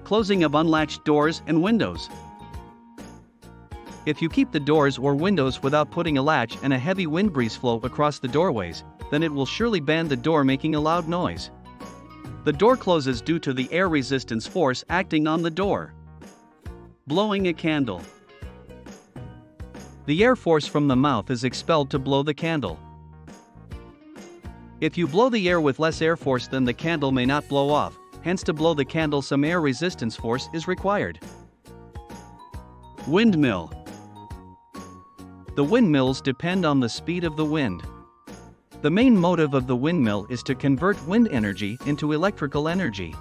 Closing of unlatched doors and windows. If you keep the doors or windows without putting a latch and a heavy wind breeze flow across the doorways, then it will surely bend the door, making a loud noise. The door closes due to the air resistance force acting on the door. Blowing a candle. The air force from the mouth is expelled to blow the candle. If you blow the air with less air force, then the candle may not blow off, hence to blow the candle some air resistance force is required. Windmill. The windmills depend on the speed of the wind. The main motive of the windmill is to convert wind energy into electrical energy.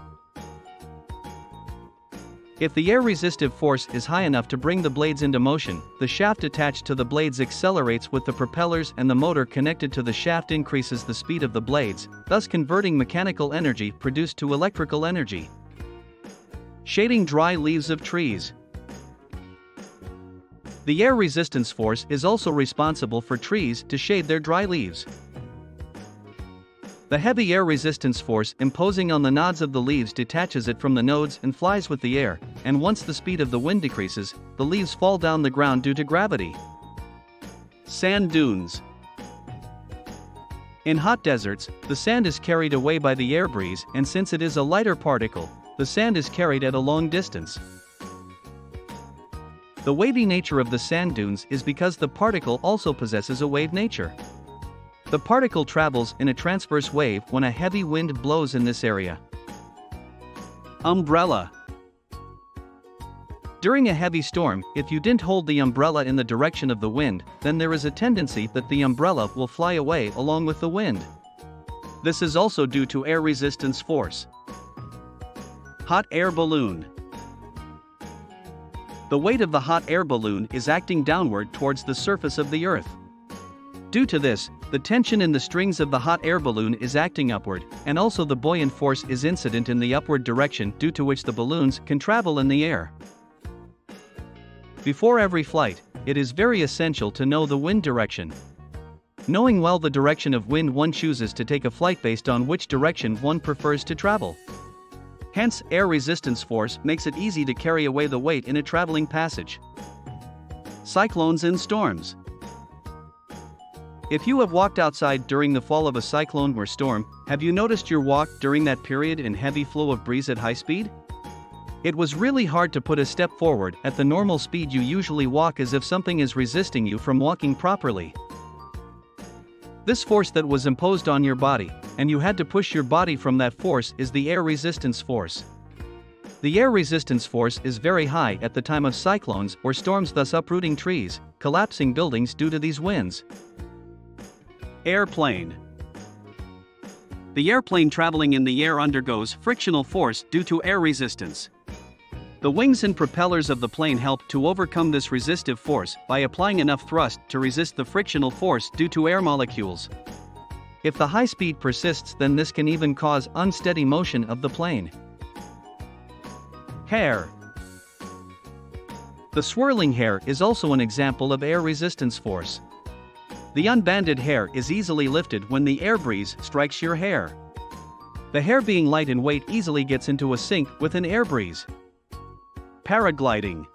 If the air-resistive force is high enough to bring the blades into motion, the shaft attached to the blades accelerates with the propellers, and the motor connected to the shaft increases the speed of the blades, thus converting mechanical energy produced to electrical energy. Shading dry leaves of trees. The air resistance force is also responsible for trees to shade their dry leaves. The heavy air resistance force imposing on the nodes of the leaves detaches it from the nodes and flies with the air, and once the speed of the wind decreases, the leaves fall down the ground due to gravity. Sand dunes. In hot deserts, the sand is carried away by the air breeze, and since it is a lighter particle, the sand is carried at a long distance. The wavy nature of the sand dunes is because the particle also possesses a wave nature. The particle travels in a transverse wave when a heavy wind blows in this area. Umbrella. During a heavy storm, if you didn't hold the umbrella in the direction of the wind, then there is a tendency that the umbrella will fly away along with the wind. This is also due to air resistance force. Hot air balloon. The weight of the hot air balloon is acting downward towards the surface of the Earth. Due to this, the tension in the strings of the hot air balloon is acting upward, and also the buoyant force is incident in the upward direction, due to which the balloons can travel in the air. Before every flight, it is very essential to know the wind direction. Knowing well the direction of wind, one chooses to take a flight based on which direction one prefers to travel. Hence, air resistance force makes it easy to carry away the weight in a traveling passage. Cyclones and storms. If you have walked outside during the fall of a cyclone or storm, have you noticed your walk during that period in heavy flow of breeze at high speed? It was really hard to put a step forward at the normal speed you usually walk, as if something is resisting you from walking properly. This force that was imposed on your body, and you had to push your body from that force, is the air resistance force. The air resistance force is very high at the time of cyclones or storms, thus uprooting trees, collapsing buildings due to these winds. Airplane. The airplane traveling in the air undergoes frictional force due to air resistance. The wings and propellers of the plane help to overcome this resistive force by applying enough thrust to resist the frictional force due to air molecules. If the high speed persists, then this can even cause unsteady motion of the plane. Hair. The swirling hair is also an example of air resistance force. The unbanded hair is easily lifted when the air breeze strikes your hair. The hair, being light in weight, easily gets into a sync with an air breeze. Paragliding.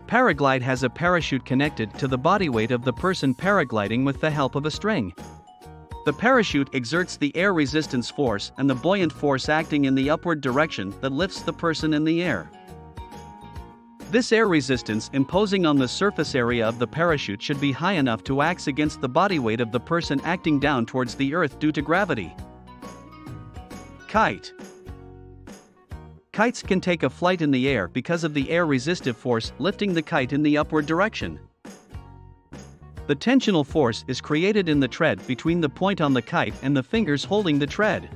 Paraglide has a parachute connected to the body weight of the person paragliding with the help of a string. The parachute exerts the air resistance force and the buoyant force acting in the upward direction that lifts the person in the air. This air resistance imposing on the surface area of the parachute should be high enough to act against the body weight of the person acting down towards the earth due to gravity. Kite. Kites can take a flight in the air because of the air resistive force lifting the kite in the upward direction. The tensional force is created in the tread between the point on the kite and the fingers holding the tread.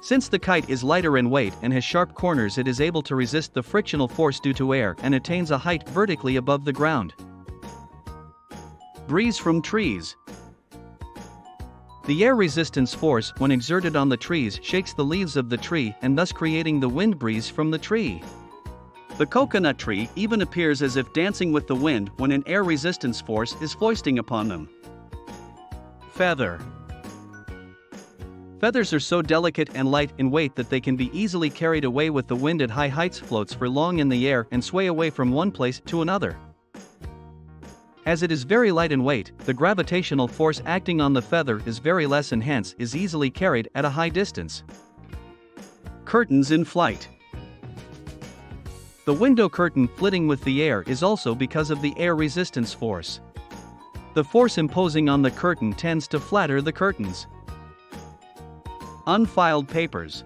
Since the kite is lighter in weight and has sharp corners, it is able to resist the frictional force due to air and attains a height vertically above the ground. Breeze from trees. The air resistance force, when exerted on the trees, shakes the leaves of the tree and thus creating the wind breeze from the tree. The coconut tree even appears as if dancing with the wind when an air resistance force is foisting upon them. Feather. Feathers are so delicate and light in weight that they can be easily carried away with the wind at high heights, floats for long in the air and sway away from one place to another. As it is very light in weight, the gravitational force acting on the feather is very less and hence is easily carried at a high distance. Curtains in flight. The window curtain flitting with the air is also because of the air resistance force. The force imposing on the curtain tends to flatter the curtains. Unfiled papers.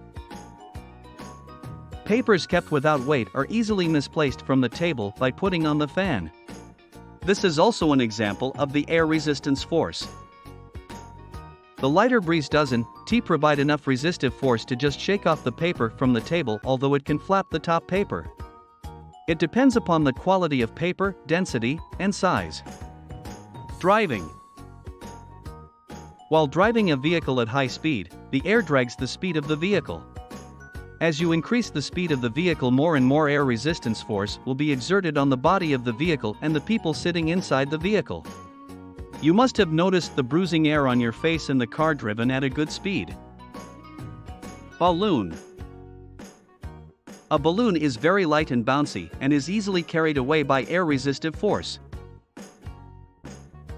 Papers kept without weight are easily misplaced from the table by putting on the fan. This is also an example of the air resistance force. The lighter breeze doesn't provide enough resistive force to just shake off the paper from the table, although it can flap the top paper. It depends upon the quality of paper, density, and size. Driving. While driving a vehicle at high speed, the air drags the speed of the vehicle. As you increase the speed of the vehicle, more and more air resistance force will be exerted on the body of the vehicle and the people sitting inside the vehicle. You must have noticed the bruising air on your face in the car driven at a good speed. Balloon. A balloon is very light and bouncy and is easily carried away by air resistive force.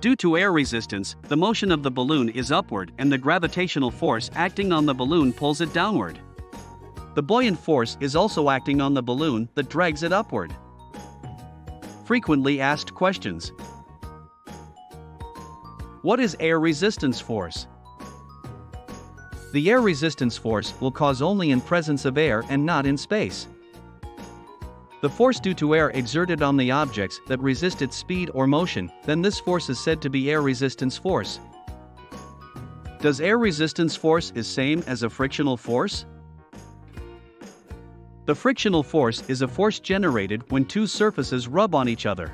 Due to air resistance, the motion of the balloon is upward and the gravitational force acting on the balloon pulls it downward. The buoyant force is also acting on the balloon that drags it upward. Frequently asked questions. What is air resistance force? The air resistance force will cause only in presence of air and not in space. The force due to air exerted on the objects that resist its speed or motion, then this force is said to be air resistance force. Does air resistance force is same as a frictional force? The frictional force is a force generated when two surfaces rub on each other.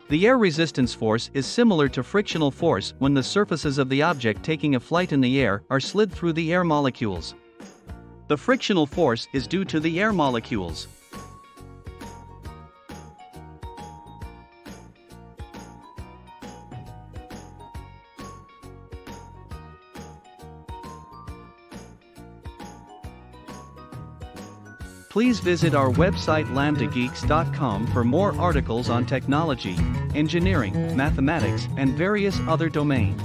The air resistance force is similar to frictional force when the surfaces of the object taking a flight in the air are slid through the air molecules. The frictional force is due to the air molecules. Please visit our website lambdageeks.com for more articles on technology, engineering, mathematics, and various other domains.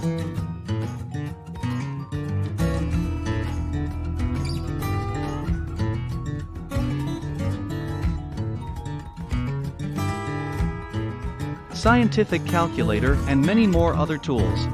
Scientific calculator and many more other tools.